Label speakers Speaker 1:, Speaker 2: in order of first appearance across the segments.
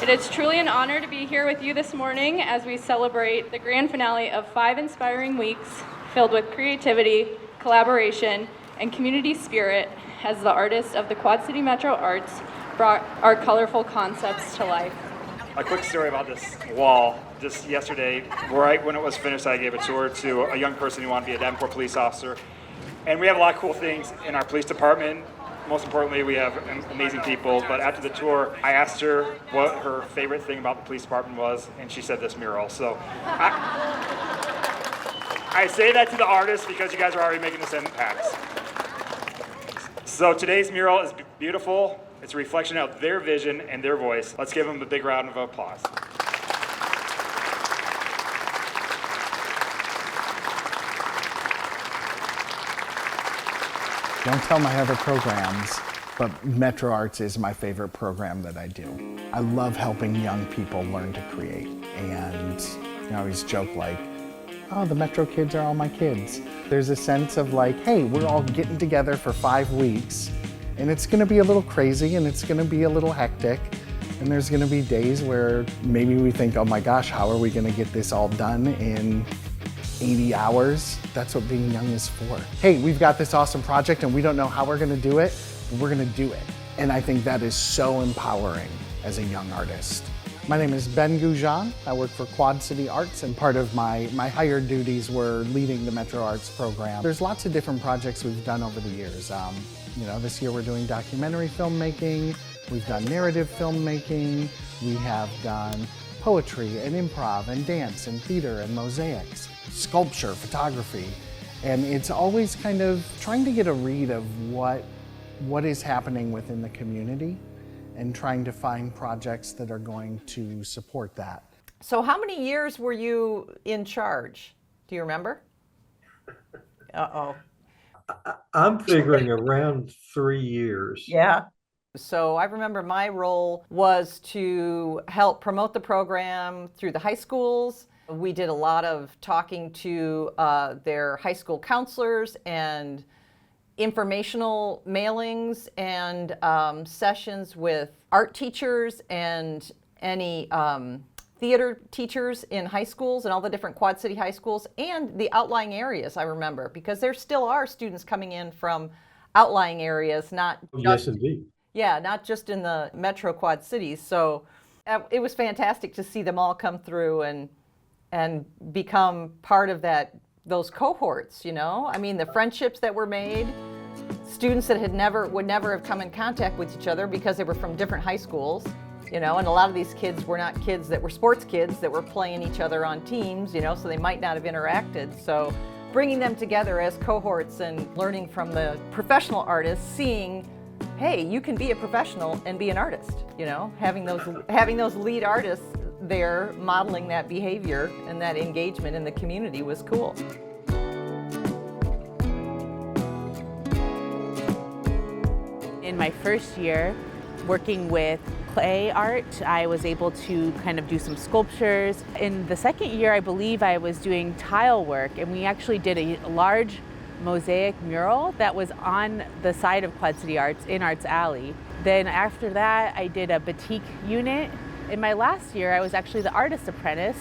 Speaker 1: It is truly an honor to be here with you this morning as we celebrate the grand finale of 5 inspiring weeks filled with creativity, collaboration, and community spirit as the artists of the Quad City Metro Arts brought our colorful concepts to life.
Speaker 2: A quick story about this wall. Just yesterday, right when it was finished, I gave a tour to a young person who wanted to be a Davenport police officer. And we have a lot of cool things in our police department. Most importantly, we have amazing people. But after the tour, I asked her what her favorite thing about the police department was, and she said this mural. So I say that to the artists because you guys are already making this impact. So today's mural is beautiful. It's a reflection of their vision and their voice. Let's give them a big round of applause.
Speaker 3: Don't tell my other programs, but Metro Arts is my favorite program that I do. I love helping young people learn to create, and I always joke like, oh, the Metro kids are all my kids. There's a sense of like, hey, we're all getting together for 5 weeks, and it's gonna be a little crazy, and it's gonna be a little hectic, and there's gonna be days where maybe we think, oh my gosh, how are we gonna get this all done in 80 hours? That's what being young is for. Hey, we've got this awesome project and we don't know how we're gonna do it, but we're gonna do it. And I think that is so empowering as a young artist. My name is Ben Goujon. I work for Quad City Arts, and part of my higher duties were leading the Metro Arts program. There's lots of different projects we've done over the years. This year we're doing documentary filmmaking, we've done narrative filmmaking, we have done poetry and improv and dance and theater and mosaics, sculpture, photography, and it's always kind of trying to get a read of what is happening within the community and trying to find projects that are going to support that.
Speaker 4: So how many years were you in charge? Do you remember? Uh-oh.
Speaker 5: I'm figuring around 3 years.
Speaker 4: Yeah. So I remember my role was to help promote the program through the high schools. We did a lot of talking to their high school counselors and informational mailings and sessions with art teachers and any theater teachers in high schools and all the different Quad City high schools and the outlying areas, I remember, because there still are students coming in from outlying areas, not
Speaker 5: Yes, indeed.
Speaker 4: Yeah, not just in the Metro Quad Cities. So it was fantastic to see them all come through and become part of those cohorts, you know? I mean, the friendships that were made, students that would never have come in contact with each other because they were from different high schools, you know, and a lot of these kids were not kids that were sports kids that were playing each other on teams, you know, so they might not have interacted. So bringing them together as cohorts and learning from the professional artists, seeing, hey, you can be a professional and be an artist, you know, having those lead artists there modeling that behavior and that engagement in the community was cool.
Speaker 6: In my first year working with clay art, I was able to kind of do some sculptures. In the second year, I believe I was doing tile work, and we actually did a large mosaic mural that was on the side of Quad City Arts in Arts Alley. Then after that, I did a batik unit. In my last year, I was actually the artist apprentice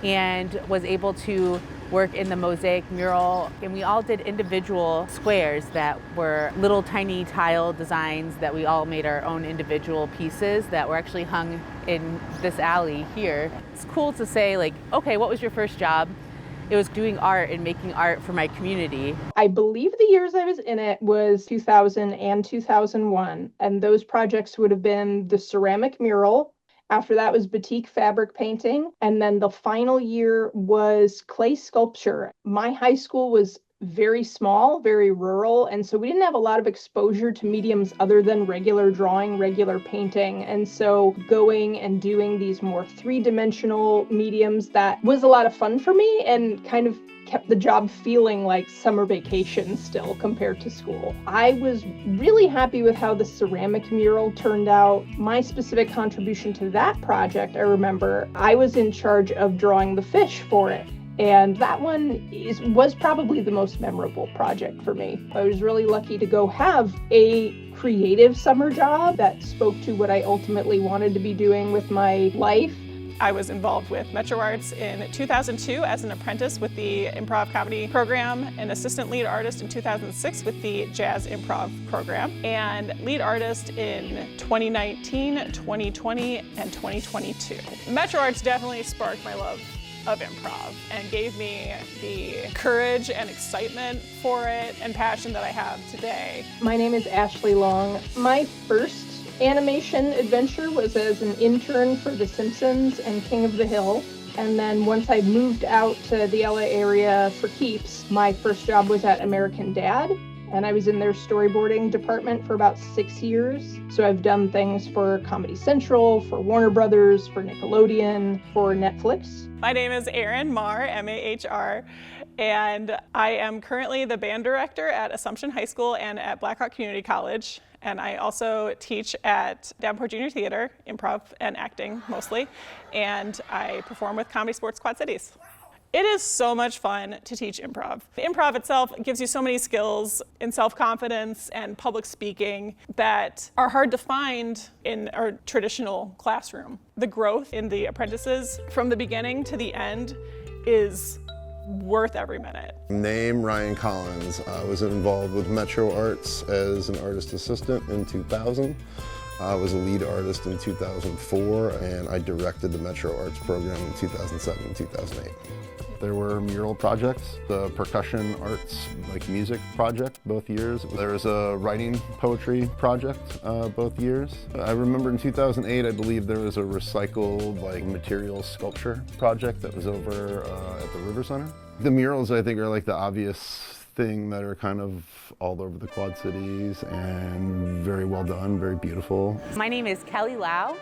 Speaker 6: and was able to work in the mosaic mural, and we all did individual squares that were little tiny tile designs that we all made our own individual pieces that were actually hung in this alley here. It's cool to say, like, okay, what was your first job? It was doing art and making art for my community.
Speaker 7: I believe the years I was in it was 2000 and 2001, and those projects would have been the ceramic mural. After that was batik fabric painting, and then the final year was clay sculpture. My high school was very small, very rural, and so we didn't have a lot of exposure to mediums other than regular drawing, regular painting. And so going and doing these more three-dimensional mediums, that was a lot of fun for me and kind of kept the job feeling like summer vacation still compared to school. I was really happy with how the ceramic mural turned out. My specific contribution to that project, I remember, I was in charge of drawing the fish for it. And that one was probably the most memorable project for me. I was really lucky to go have a creative summer job that spoke to what I ultimately wanted to be doing with my life.
Speaker 8: I was involved with Metro Arts in 2002 as an apprentice with the improv comedy program, an assistant lead artist in 2006 with the jazz improv program, and lead artist in 2019, 2020, and 2022. Metro Arts definitely sparked my love of improv and gave me the courage and excitement for it and passion that I have today.
Speaker 7: My name is Ashley Long. My first animation adventure was as an intern for The Simpsons and King of the Hill. And then once I moved out to the LA area for keeps, my first job was at American Dad. And I was in their storyboarding department for about 6 years. So I've done things for Comedy Central, for Warner Brothers, for Nickelodeon, for Netflix.
Speaker 8: My name is Erin Maher, M-A-H-R, and I am currently the band director at Assumption High School and at Blackhawk Community College. And I also teach at Davenport Junior Theater, improv and acting mostly, and I perform with Comedy Sports Quad Cities. It is so much fun to teach improv. Improv itself gives you so many skills in self-confidence and public speaking that are hard to find in our traditional classroom. The growth in the apprentices from the beginning to the end is worth every minute.
Speaker 9: Name Ryan Collins. I was involved with Metro Arts as an artist assistant in 2000. I was a lead artist in 2004, and I directed the Metro Arts program in 2007 and 2008. There were mural projects, the percussion arts, like music project, both years. There was a writing poetry project, both years. I remember in 2008, I believe there was a recycled materials sculpture project that was over at the River Center. The murals, I think, are like the obvious thing that are kind of all over the Quad Cities and very well done, very beautiful.
Speaker 6: My name is Kelly Lau.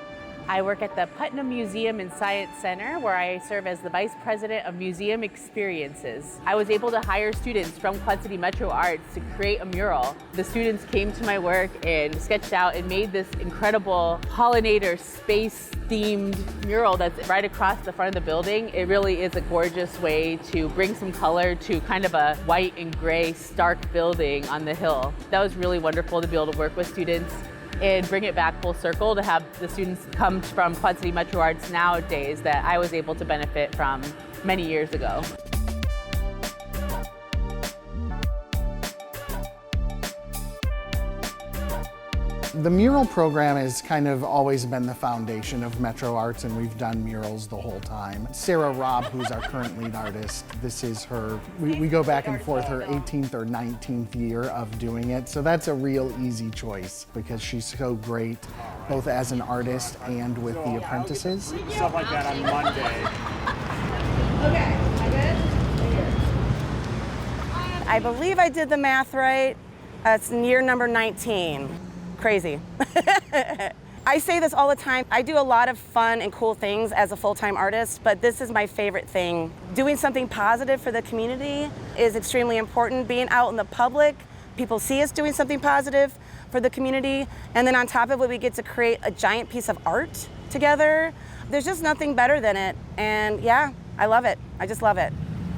Speaker 6: I work at the Putnam Museum and Science Center, where I serve as the Vice President of Museum Experiences. I was able to hire students from Quad City Metro Arts to create a mural. The students came to my work and sketched out and made this incredible pollinator space-themed mural that's right across the front of the building. It really is a gorgeous way to bring some color to kind of a white and gray stark building on the hill. That was really wonderful to be able to work with students and bring it back full circle to have the students come from Quad City Metro Arts nowadays that I was able to benefit from many years ago.
Speaker 3: The mural program has kind of always been the foundation of Metro Arts, and we've done murals the whole time. Sarah Robb, who's our current lead artist, this is her, we go back and forth, her 18th or 19th year of doing it. So that's a real easy choice because she's so great, both as an artist and with the apprentices.
Speaker 2: Stuff like that on Monday.
Speaker 10: I believe I did the math right. It's year number 19. Crazy. I say this all the time. I do a lot of fun and cool things as a full-time artist, but this is my favorite thing. Doing something positive for the community is extremely important. Being out in the public, people see us doing something positive for the community, and then on top of it, we get to create a giant piece of art together. There's just nothing better than it, and yeah, I love it. I just love it.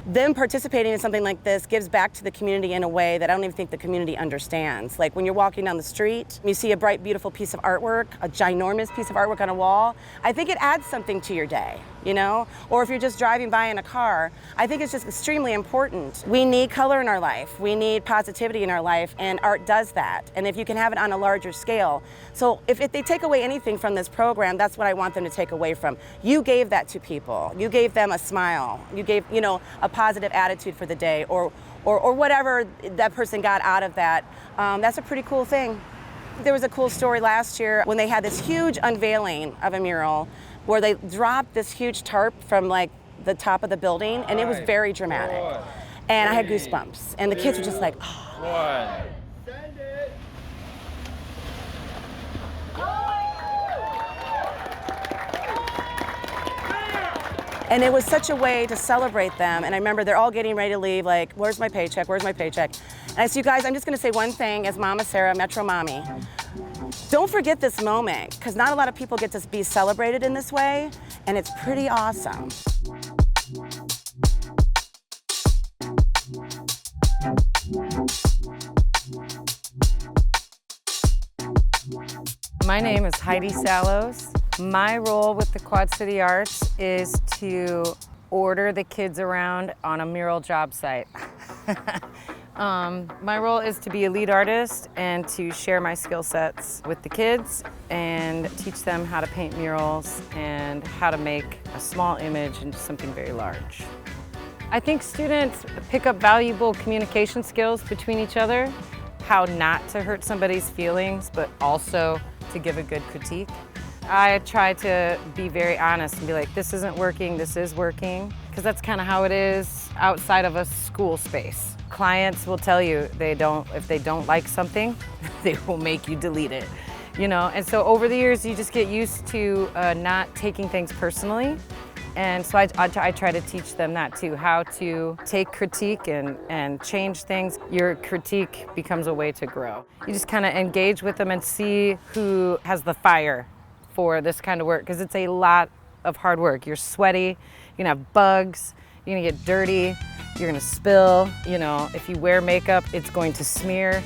Speaker 10: Them participating in something like this gives back to the community in a way that I don't even think the community understands. Like when you're walking down the street, you see a bright, beautiful piece of artwork, a ginormous piece of artwork on a wall. I think it adds something to your day, you know? Or if you're just driving by in a car, I think it's just extremely important. We need color in our life. We need positivity in our life, and art does that. And if you can have it on a larger scale. So if they take away anything from this program, that's what I want them to take away from. You gave that to people. You gave them a smile. You gave, you know, a positive attitude for the day, or whatever that person got out of that. That's a pretty cool thing. There was a cool story last year when they had this huge unveiling of a mural where they dropped this huge tarp from like the top of the building, and it was very dramatic. And I had goosebumps, and the kids were just like, oh. And it was such a way to celebrate them. And I remember they're all getting ready to leave, like, where's my paycheck? Where's my paycheck? And I said, you guys, I'm just gonna say one thing as Mama Sarah, Metro Mommy. Don't forget this moment, because not a lot of people get to be celebrated in this way, and it's pretty awesome.
Speaker 11: My name is Heidi Sallows. My role with the Quad City Arts is to order the kids around on a mural job site. My role is to be a lead artist and to share my skill sets with the kids and teach them how to paint murals and how to make a small image into something very large. I think students pick up valuable communication skills between each other, how not to hurt somebody's feelings, but also to give a good critique. I try to be very honest and be like, this isn't working, this is working, because that's kind of how it is outside of a school space. Clients will tell you if they don't like something, they will make you delete it, you know? And so over the years, you just get used to not taking things personally. And so I try to teach them that too, how to take critique and change things. Your critique becomes a way to grow. You just kind of engage with them and see who has the fire for this kind of work, because it's a lot of hard work. You're sweaty, you're gonna have bugs, you're gonna get dirty, you're gonna spill, you know, if you wear makeup, it's going to smear.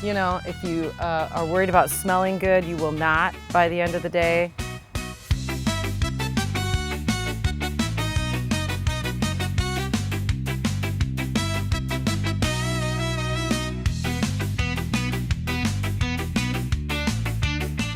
Speaker 11: You know, if you are worried about smelling good, you will not by the end of the day.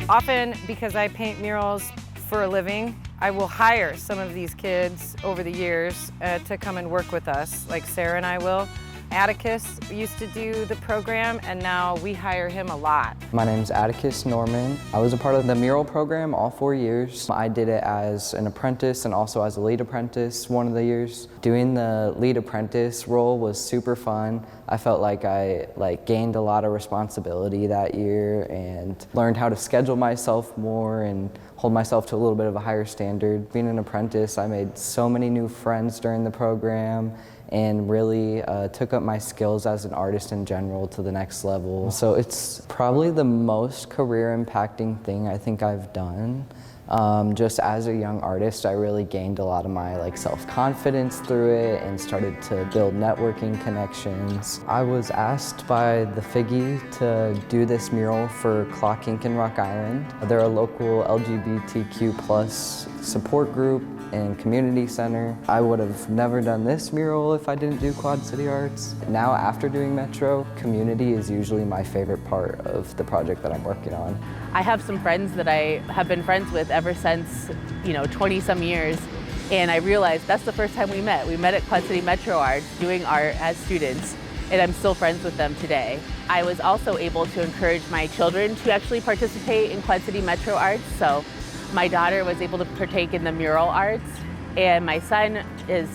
Speaker 11: Often, because I paint murals for a living, I will hire some of these kids over the years to come and work with us, like Sarah and I will. Atticus used to do the program, and now we hire him a lot.
Speaker 12: My name's Atticus Norman. I was a part of the mural program all 4 years. I did it as an apprentice and also as a lead apprentice one of the years. Doing the lead apprentice role was super fun. I felt like I gained a lot of responsibility that year and learned how to schedule myself more and hold myself to a little bit of a higher standard. Being an apprentice, I made so many new friends during the program and really took up my skills as an artist in general to the next level. So it's probably the most career impacting thing I think I've done. Just as a young artist, I really gained a lot of my self-confidence through it and started to build networking connections. I was asked by the Figgy to do this mural for Clock Inc. in Rock Island. They're a local LGBTQ+ support group and community center. I would have never done this mural if I didn't do Quad City Arts. Now, after doing Metro, community is usually my favorite part of the project that I'm working on.
Speaker 6: I have some friends that I have been friends with ever since, 20-some years, and I realized that's the first time we met. We met at Quad City Metro Arts doing art as students, and I'm still friends with them today. I was also able to encourage my children to actually participate in Quad City Metro Arts, so my daughter was able to partake in the mural arts, and my son is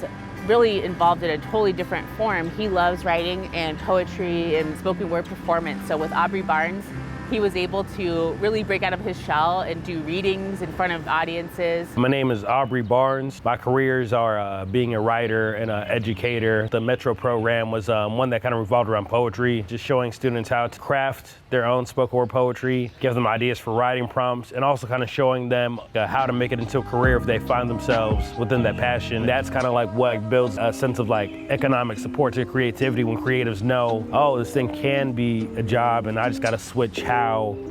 Speaker 6: really involved in a totally different form. He loves writing and poetry and spoken word performance. So with Aubrey Barnes, he was able to really break out of his shell and do readings in front of audiences.
Speaker 13: My name is Aubrey Barnes. My careers are being a writer and an educator. The Metro program was one that kind of revolved around poetry, just showing students how to craft their own spoken word poetry, give them ideas for writing prompts, and also kind of showing them how to make it into a career if they find themselves within that passion. That's kind of what builds a sense of economic support to creativity when creatives know, oh, this thing can be a job and I just got to switch how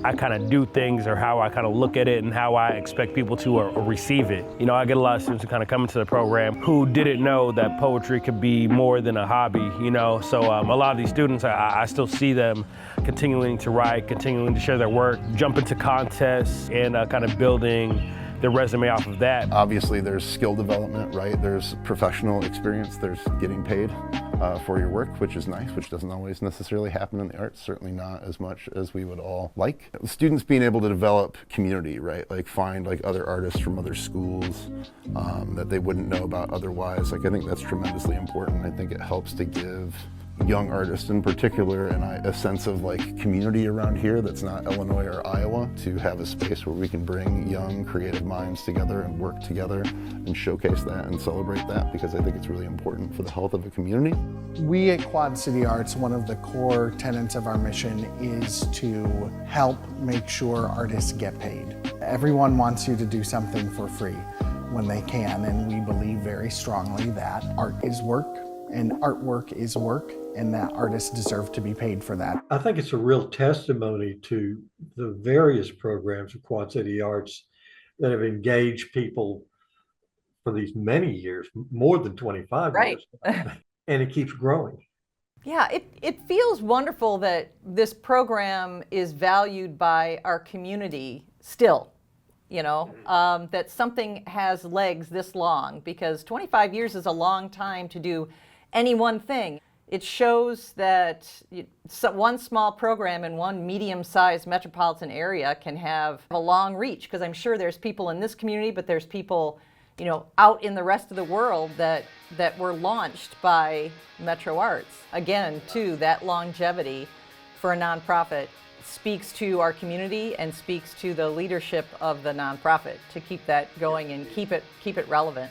Speaker 13: I kind of do things or how I kind of look at it and how I expect people to receive it. I get a lot of students who kind of come into the program who didn't know that poetry could be more than a hobby, So a lot of these students, I still see them continuing to write, continuing to share their work, jump into contests, and kind of building their resume off of that.
Speaker 9: Obviously, there's skill development, right? There's professional experience, there's getting paid for your work, which is nice, which doesn't always necessarily happen in the arts, certainly not as much as we would all like. Students being able to develop community, right? Find other artists from other schools that they wouldn't know about otherwise. I think that's tremendously important. I think it helps to give young artists in particular and a sense of community around here that's not Illinois or Iowa, to have a space where we can bring young creative minds together and work together and showcase that and celebrate that, because I think it's really important for the health of a community.
Speaker 3: We at Quad City Arts, one of the core tenets of our mission is to help make sure artists get paid. Everyone wants you to do something for free when they can, and we believe very strongly that art is work and artwork is work, and that artists deserve to be paid for that.
Speaker 5: I think it's a real testimony to the various programs of Quad City Arts that have engaged people for these many years, more than 25
Speaker 4: Right.
Speaker 5: years, and it keeps growing.
Speaker 4: Yeah, it feels wonderful that this program is valued by our community still, you know, that something has legs this long, because 25 years is a long time to do any one thing. It shows that one small program in one medium-sized metropolitan area can have a long reach, because I'm sure there's people in this community, but there's people, you know, out in the rest of the world that were launched by Metro Arts. Again, too, that longevity for a nonprofit speaks to our community and speaks to the leadership of the nonprofit to keep that going and keep it relevant.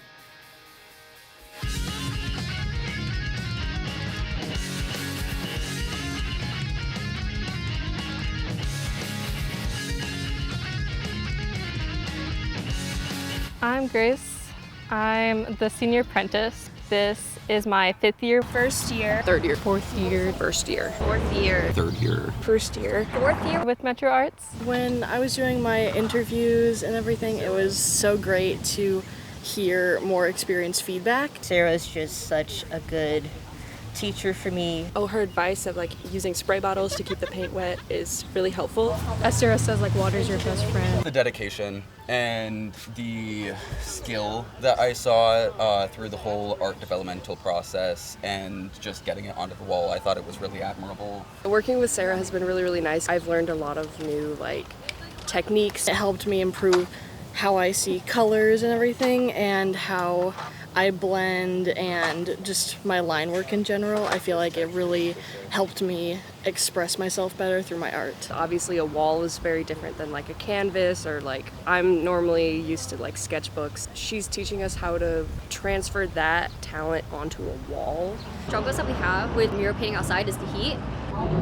Speaker 14: I'm Grace. I'm the senior apprentice. This is my 5th year.
Speaker 15: First year.
Speaker 14: 3rd year.
Speaker 15: 4th year.
Speaker 14: First year.
Speaker 15: 4th year.
Speaker 16: 3rd year.
Speaker 15: First year.
Speaker 14: 4th year with Metro Arts.
Speaker 15: When I was doing my interviews and everything, it was so great to hear more experienced feedback.
Speaker 17: Sarah's just such a good teacher for me.
Speaker 18: Oh, her advice of like using spray bottles to keep the paint wet is really helpful. As Sarah says, like water's your best friend.
Speaker 16: The dedication and the skill that I saw through the whole art developmental process and just getting it onto the wall, I thought it was really admirable.
Speaker 18: Working with Sarah has been really, really nice. I've learned a lot of new like techniques. It helped me improve how I see colors and everything, and how I blend, and just my line work in general. I feel like it really helped me express myself better through my art.
Speaker 19: Obviously a wall is very different than like a canvas, or like I'm normally used to like sketchbooks. She's teaching us how to transfer that talent onto a wall.
Speaker 20: Struggles that we have with mural painting outside is the heat.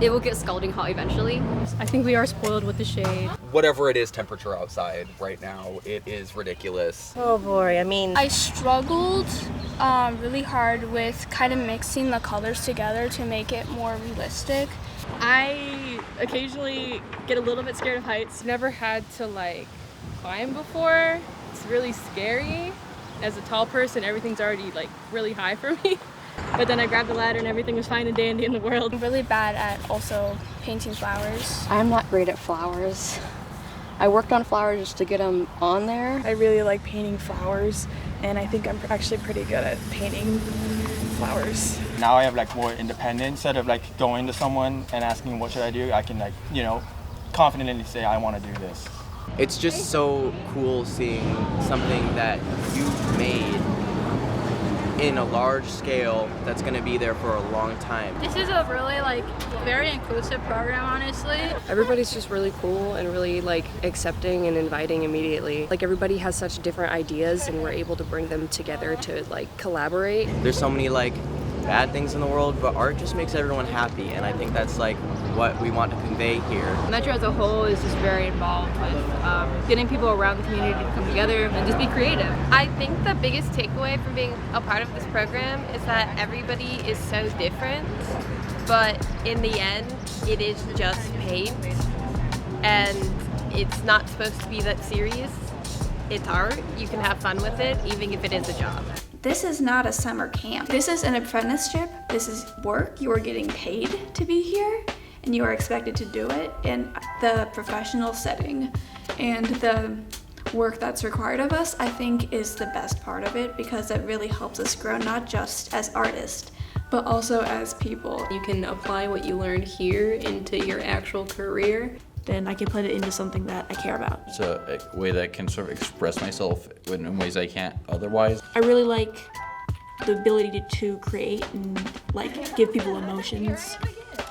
Speaker 20: It will get scalding hot eventually.
Speaker 18: I think we are spoiled with the shade.
Speaker 16: Whatever it is temperature outside right now, it is ridiculous.
Speaker 17: Oh boy, I mean,
Speaker 21: I struggled really hard with kind of mixing the colors together to make it more realistic.
Speaker 18: I occasionally get a little bit scared of heights. Never had to like climb before. It's really scary. As a tall person, everything's already like really high for me. But then I grabbed the ladder and everything was fine and dandy in the world.
Speaker 21: I'm really bad at also painting flowers.
Speaker 22: I'm not great at flowers. I worked on flowers just to get them on there.
Speaker 23: I really like painting flowers, and I think I'm actually pretty good at painting flowers.
Speaker 24: Now I have like more independence. Instead of like going to someone and asking what should I do, I can like, you know, confidently say I want to do this.
Speaker 25: It's just so cool seeing something that you've made in a large scale that's going to be there for a long time.
Speaker 21: This is a really like very inclusive program, honestly.
Speaker 19: Everybody's just really cool and really like accepting and inviting immediately. Like everybody has such different ideas, and we're able to bring them together to like collaborate.
Speaker 25: There's so many like bad things in the world, but art just makes everyone happy, and I think that's like what we want to convey here.
Speaker 1: Metro as a whole is just very involved with getting people around the community to come together and just be creative.
Speaker 26: I think the biggest takeaway from being a part of this program is that everybody is so different, but in the end, it is just paint, and it's not supposed to be that serious. It's art. You can have fun with it, even if it is a job.
Speaker 21: This is not a summer camp. This is an apprenticeship. This is work. You are getting paid to be here, and you are expected to do it in the professional setting. And the work that's required of us, I think, is the best part of it, because it really helps us grow, not just as artists, but also as people.
Speaker 18: You can apply what you learned here into your actual career.
Speaker 23: Then I can put it into something that I care about.
Speaker 27: It's a way that I can sort of express myself in ways I can't otherwise.
Speaker 23: I really like the ability to create and like give people emotions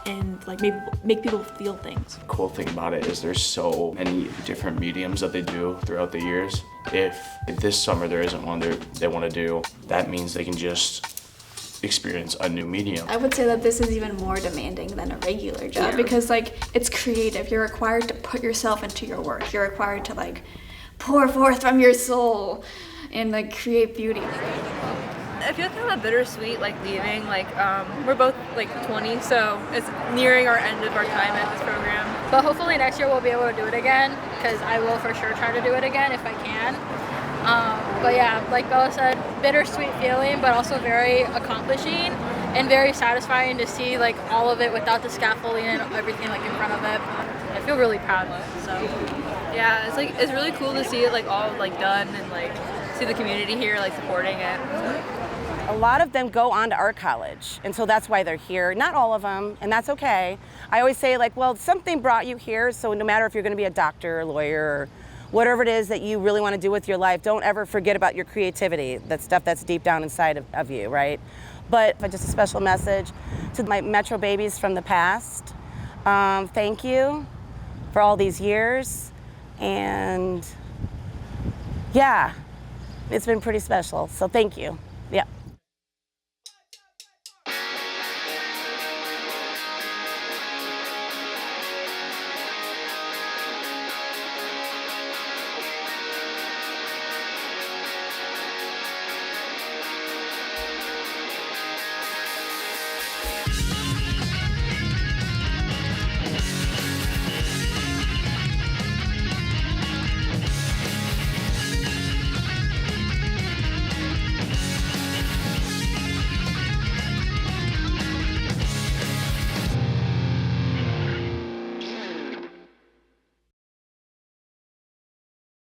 Speaker 23: and like make people feel things.
Speaker 28: The cool thing about it is there's so many different mediums that they do throughout the years. If this summer there isn't one they want to do, that means they can just experience a new medium.
Speaker 21: I would say that this is even more demanding than a regular job, because like it's creative. You're required to put yourself into your work. You're required to like pour forth from your soul and like create beauty.
Speaker 2: I feel kind of bittersweet, like leaving. Like we're both like 20, so it's nearing our end of our time at this program.
Speaker 22: But hopefully next year we'll be able to do it again, because I will for sure try to do it again if I can. But yeah, like Bella said, bittersweet feeling, but also very accomplishing and very satisfying to see like all of it without the scaffolding and everything like in front of it. I feel really proud of it. So
Speaker 2: yeah, it's really cool to see it like all like done and like see the community here like supporting it.
Speaker 6: A lot of them go on to art college, and so that's why they're here. Not all of them, and that's okay. I always say like, well, something brought you here, so no matter if you're going to be a doctor or lawyer or whatever it is that you really want to do with your life, don't ever forget about your creativity, that stuff that's deep down inside of you, right? But just a special message to my Metro babies from the past. Thank you for all these years, and yeah, it's been pretty special, so thank you. Yeah.